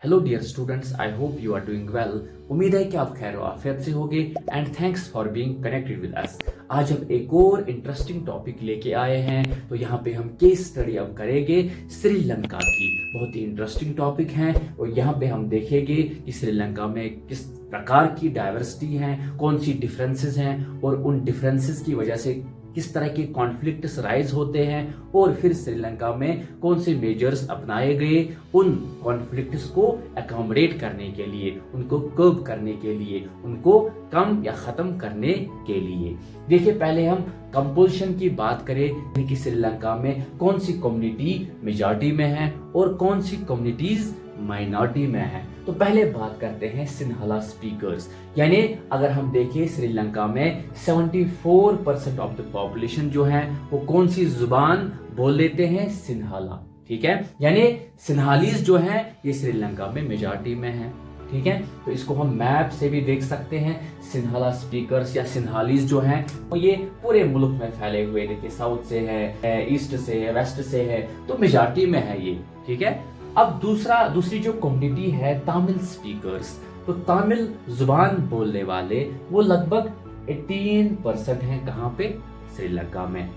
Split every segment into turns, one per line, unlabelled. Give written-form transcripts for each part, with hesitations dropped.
Hello dear students, I hope you are doing well. उम्मीद है कि आप खैर आफियत से होगे and thanks for being connected with us. आज हम एक और इंटरेस्टिंग टॉपिक लेके आए हैं। तो यहाँ पे हम केस स्टडी अब करेंगे श्रीलंका की। बहुत ही इंटरेस्टिंग टॉपिक है और यहाँ पे हम देखेंगे कि श्रीलंका में किस प्रकार की डाइवर्सिटी है, कौन सी डिफरेंसेस हैं और उन डिफरेंसेस की वजह से किस तरह के कॉन्फ्लिक्ट्स राइज होते हैं और फिर श्रीलंका में कौन से मेजर्स अपनाए गए उन कॉन्फ्लिक्ट्स को अकोमोडेट करने के लिए, उनको कर्ब करने के लिए, उनको कम या खत्म करने के लिए। देखिए, पहले हम कंपल्शन की बात करें कि श्रीलंका में कौन सी कम्युनिटी मेजॉरिटी में है और कौन सी कम्युनिटीज माइनॉरिटी में है। तो पहले बात करते हैं सिंहला स्पीकर्स, यानी अगर हम देखें श्रीलंका में 74% ऑफ द पॉपुलेशन जो है वो कौन सी जुबान बोल लेते हैं? सिंहला। ठीक है, यानी सिंहालीज जो है ये श्रीलंका में मेजॉरिटी में है। ठीक है, तो इसको हम मैप से भी देख सकते हैं। सिंहला स्पीकर्स या सिंहालीज जो हैं वो ये पूरे मुल्क में फैले हुए, देखिए साउथ से है, ईस्ट से है, वेस्ट से है, तो मेजॉरिटी में है ये। ठीक है, अब दूसरी जो कम्युनिटी है तमिल स्पीकर्स, तो तमिल जुबान बोलने वाले वो लगभग 18% हैं। कहाँ पे? श्रीलंका में।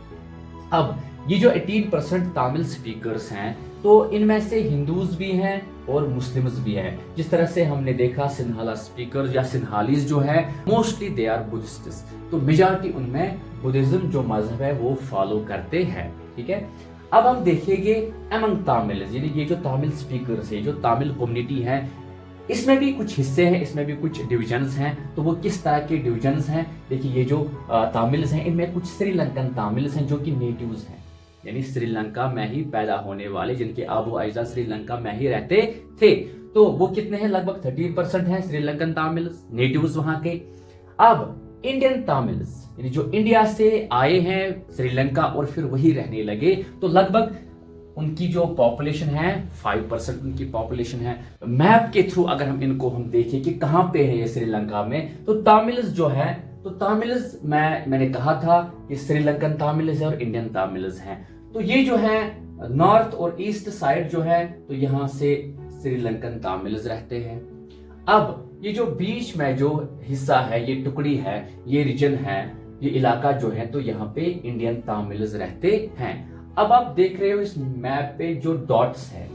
अब ये जो 18% तमिल स्पीकर्स हैं तो इनमें से हिंदूज भी हैं और मुस्लिम्स भी हैं। जिस तरह से हमने देखा सिंहला स्पीकर्स या सिंहालीज जो है मोस्टली दे आर बुद्धिस्ट, तो मेजॉरिटी उनमें बुद्धिज्म जो मजहब है वो फॉलो करते हैं। ठीक है, अब हम देखेंगे अमंग तमिल्स, यानी ये जो तमिल स्पीकर्स है, जो तमिल कम्युनिटी है, इसमें भी कुछ हिस्से हैं, इसमें भी कुछ डिविजन्स हैं। तो वो किस तरह के डिविजन्स हैं? देखिए, ये जो तमिल्स हैं इनमें कुछ श्रीलंकन तमिल्स हैं जो कि नेटिव्स हैं, यानी श्रीलंका में ही पैदा होने वाले, जिनके आबू अजदाद श्रीलंका में ही रहते थे। तो वो कितने हैं? लगभग 30% हैं श्रीलंकन तमिल्स, नेटिव्स वहां के। अब इंडियन तमिल्स, यानी जो इंडिया से आए हैं श्रीलंका और फिर वही रहने लगे, तो लगभग उनकी जो पॉपुलेशन है 5% उनकी पॉपुलेशन है। मैप के थ्रू अगर हम इनको देखें कि कहां पे है ये श्रीलंका में, तो तमिल्स जो है, तो तमिल्स मैंने कहा था कि श्रीलंकन तमिल्स है और इंडियन तमिल्स हैं। तो ये जो है नॉर्थ और ईस्ट साइड जो है, तो यहां से श्रीलंकन तमिल्स रहते हैं। अब ये जो बीच में जो हिस्सा है, ये टुकड़ी है, ये रीजन है, ये इलाका जो है, तो यहाँ पे इंडियन तमिल्स रहते हैं। अब आप देख रहे हो इस मैप पे जो डॉट्स है,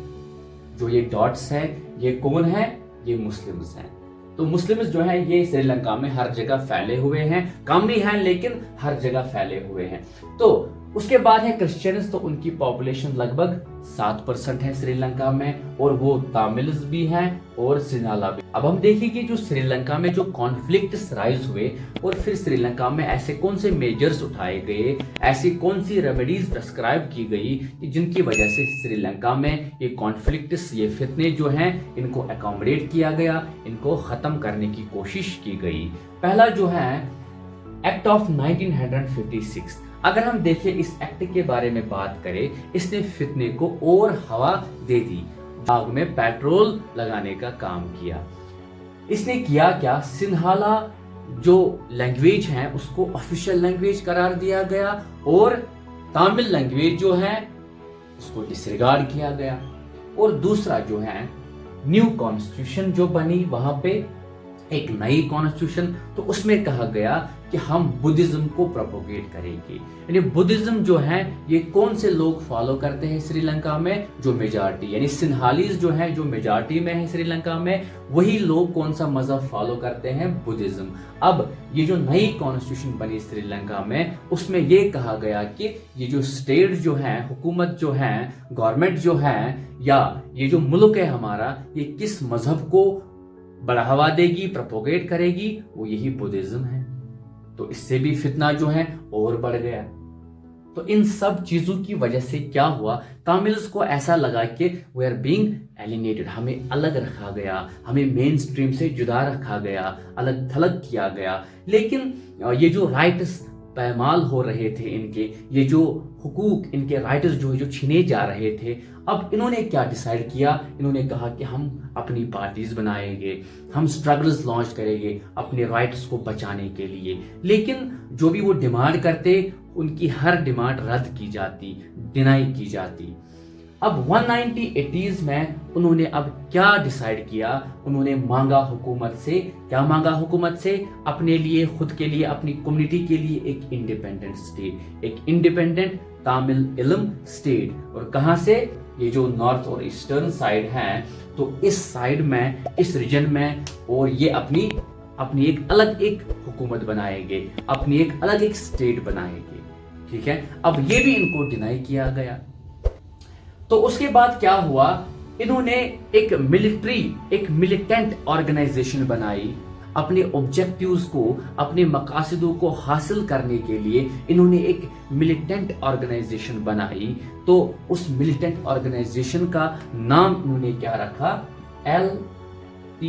जो ये डॉट्स है, ये कौन है? ये मुस्लिम्स हैं। तो मुस्लिम्स जो है ये श्रीलंका में हर जगह फैले हुए हैं, कम नहीं है लेकिन हर जगह फैले हुए हैं। तो उसके बाद है क्रिश्चियंस, तो उनकी पॉपुलेशन लगभग 7% है श्रीलंका में, और वो तमिल्स भी हैं और सिंहला भी। अब हम देखेंगे जो श्रीलंका में जो कॉन्फ्लिक्ट्स राइज हुए और फिर श्रीलंका में ऐसे कौन से मेजर्स उठाए गए, ऐसी कौन सी रेमेडीज प्रेस्क्राइब की गई कि जिनकी वजह से श्रीलंका में ये कॉन्फ्लिक्ट्स, ये फितने जो हैं, इनको अकोमोडेट किया गया, इनको खत्म करने की कोशिश की गई। पहला जो है एक्ट ऑफ 1956। अगर हम देखें इस एक्ट के बारे में बात करें, इसने फितने को और हवा दे दी, आग में पेट्रोल लगाने का काम किया। इसने किया क्या? सिंहला जो लैंग्वेज है उसको ऑफिशियल लैंग्वेज करार दिया गया और तमिल लैंग्वेज जो है उसको डिसरिगार्ड किया गया। और दूसरा जो है न्यू कॉन्स्टिट्यूशन जो बनी, वहां पे एक नई कॉन्स्टिट्यूशन, तो उसमें कहा गया कि हम बुद्धिज्म को प्रोपोगेट करेंगे। यानी बुद्धिज्म जो है ये कौन से लोग फॉलो करते हैं श्रीलंका में? जो मेजॉरिटी, यानी सिंहालीज जो है जो मेजॉरिटी में है श्रीलंका में, वही लोग कौन सा मजहब फॉलो करते हैं? बुद्धिज्म। अब ये जो नई कॉन्स्टिट्यूशन बनी श्रीलंका में, उसमें ये कहा गया कि ये जो स्टेट जो है, हुकूमत जो है, गवर्नमेंट जो है, या ये जो मुल्क है हमारा, ये किस मजहब को बढ़ावा देगी, प्रोपोगेट करेगी? वो यही बुद्धिज्म है। तो इससे भी फितना जो है और बढ़ गया। तो इन सब चीजों की वजह से क्या हुआ? तमिल्स को ऐसा लगा कि वी आर बीइंग एलिनेटेड, हमें अलग रखा गया, हमें मेन स्ट्रीम से जुदा रखा गया, अलग थलग किया गया। लेकिन ये जो राइट्स पैमाल हो रहे थे इनके, ये जो हुकूक, इनके राइट्स जो छीने जा रहे थे, अब इन्होंने क्या डिसाइड किया? इन्होंने कहा कि हम अपनी पार्टीज बनाएंगे, हम स्ट्रगल्स लॉन्च करेंगे अपने राइट्स को बचाने के लिए। लेकिन जो भी वो डिमांड करते, उनकी हर डिमांड रद्द की जाती, डिनाई की जाती। अब 19080s में उन्होंने अब क्या डिसाइड किया, उन्होंने मांगा हुकूमत से, क्या मांगा हुकूमत से, अपने लिए, खुद के लिए, अपनी कम्युनिटी के लिए एक इंडिपेंडेंट स्टेट, एक इंडिपेंडेंट तामिल इल्म स्टेट। और कहां से, ये जो नॉर्थ और ईस्टर्न साइड है, तो इस साइड में, इस रीजन में, और ये अपनी एक अलग एक हुकूमत बनाएंगे, अपनी एक अलग एक स्टेट बनाएंगे। ठीक है, अब ये भी इनको डिनाई किया गया। तो उसके बाद क्या हुआ, इन्होंने एक मिलिटेंट ऑर्गेनाइजेशन बनाई। अपने ऑब्जेक्टिव्स को, अपने मकासदों को हासिल करने के लिए इन्होंने एक मिलिटेंट ऑर्गेनाइजेशन बनाई। तो उस मिलिटेंट ऑर्गेनाइजेशन का नाम इन्होंने क्या रखा, LTTE,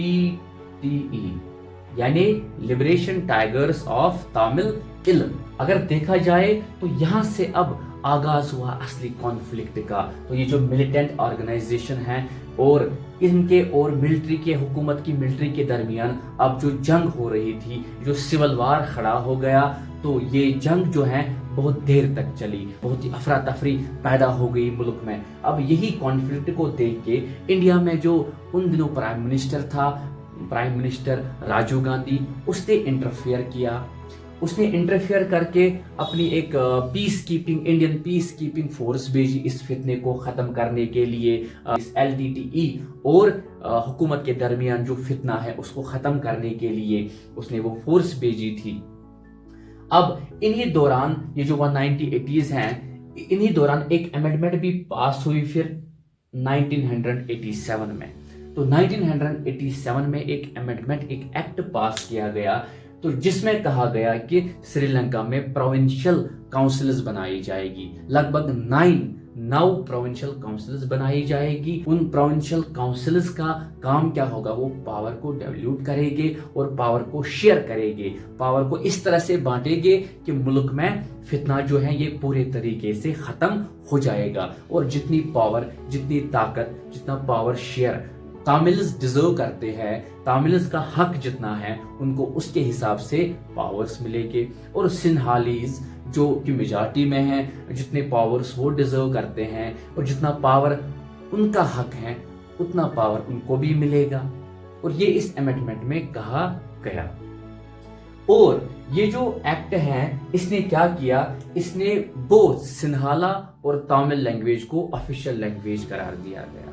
यानी लिबरेशन टाइगर्स ऑफ तामिल इल्म। अगर देखा जाए तो यहां से अब आगाज हुआ असली कॉन्फ्लिक्ट का। तो ये जो मिलिटेंट ऑर्गेनाइजेशन है और इनके और मिलिट्री के, हुकूमत की मिलिट्री के दरमियान अब जो जंग हो रही थी, जो सिविल वार खड़ा हो गया, तो ये जंग जो है बहुत देर तक चली, बहुत ही अफरा तफरी पैदा हो गई मुल्क में। अब यही कॉन्फ्लिक्ट को देख के इंडिया में जो उन दिनों प्राइम मिनिस्टर था, प्राइम मिनिस्टर राजीव गांधी, उसने इंटरफेयर किया। उसने इंटरफेयर करके अपनी एक इंडियन पीस कीपिंग फोर्स भेजी इस फितने को खत्म करने के लिए। इस LTTE और हुकूमत के दरमियान जो फितना है उसको खत्म करने के लिए उसने वो फोर्स भेजी थी। अब इन्हीं दौरान ये जो 19080s हैं, इन्हीं दौरान एक अमेंडमेंट भी पास हुई फिर 1987 में। तो 1987 में एक अमेंडमेंट, एक एक्ट पास किया गया, तो जिसमें कहा गया कि श्रीलंका में प्रोविंशियल काउंसिल्स बनाई जाएगी। लगभग 9 प्रोविंशियल काउंसिल्स बनाई जाएगी। उन प्रोविंशियल काउंसिल्स का काम क्या होगा, वो पावर को डेवल्यूट करेंगे और पावर को शेयर करेंगे, पावर को इस तरह से बांटेंगे कि मुल्क में फितना जो है ये पूरे तरीके से खत्म हो जाएगा। और जितनी पावर, जितनी ताकत, जितना पावर शेयर तामिल्स डिजर्व करते हैं, तामिल्स का हक जितना है उनको उसके हिसाब से पावर्स मिलेंगे। और सिंहालीज जो कि मेजॉरिटी में हैं, जितने पावर्स वो डिजर्व करते हैं और जितना पावर उनका हक है उतना पावर उनको भी मिलेगा। और ये इस अमेंडमेंट में कहा गया। और ये जो एक्ट है इसने क्या किया, इसने बोथ सिंहाला और तामिल लैंग्वेज को ऑफिशियल लैंग्वेज करार दिया गया।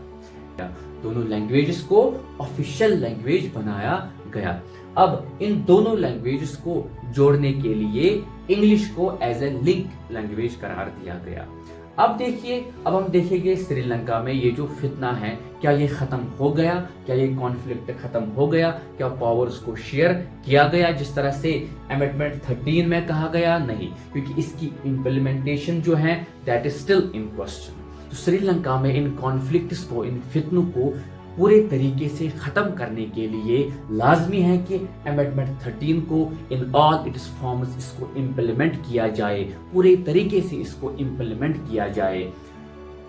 दोनों लैंग्वेजेस को ऑफिशियल लैंग्वेज बनाया गया। अब इन दोनों लैंग्वेजेस को जोड़ने के लिए इंग्लिश को एज ए लिंक लैंग्वेज करार दिया गया। अब देखिए, अब हम देखेंगे श्रीलंका में ये जो फितना है, क्या ये खत्म हो गया, क्या ये कॉन्फ्लिक्ट खत्म हो गया, क्या पावर्स को शेयर किया गया जिस तरह से अमेंडमेंट 13 में कहा गया? नहीं, क्योंकि इसकी इम्प्लीमेंटेशन जो है that is still in question. तो श्रीलंका में इन कॉन्फ्लिक्ट्स को, इन फितनों को पूरे तरीके से खत्म करने के लिए लाजमी है कि अमेंडमेंट 13 को इन ऑल इट्स फॉर्म्स इसको इम्प्लीमेंट किया जाए, पूरे तरीके से इसको इम्प्लीमेंट किया जाए।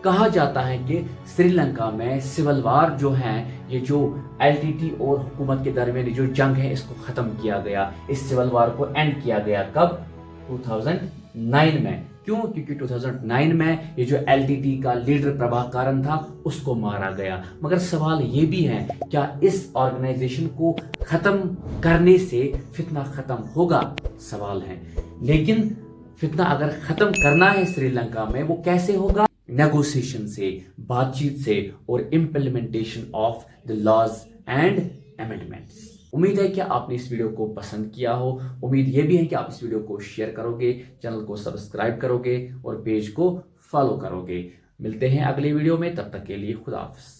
कहा जाता है कि श्रीलंका में सिविल वार जो है, ये जो LTT और हुकूमत के दरमियान जो जंग है इसको खत्म किया गया। इस सिविल वार को एंड किया गया कब? 2009 में। क्यों? क्योंकि 2009 में ये जो LTT का लीडर प्रभाकरन था उसको मारा गया। मगर सवाल ये भी है, क्या इस ऑर्गेनाइजेशन को खत्म करने से फितना खत्म होगा? सवाल है। लेकिन फितना अगर खत्म करना है श्रीलंका में, वो कैसे होगा? नेगोशिएशन से, बातचीत से और implementation of the laws and amendments. उम्मीद है कि आपने इस वीडियो को पसंद किया हो। उम्मीद ये भी है कि आप इस वीडियो को शेयर करोगे, चैनल को सब्सक्राइब करोगे और पेज को फॉलो करोगे। मिलते हैं अगले वीडियो में, तब तक के लिए खुदा हाफिज़।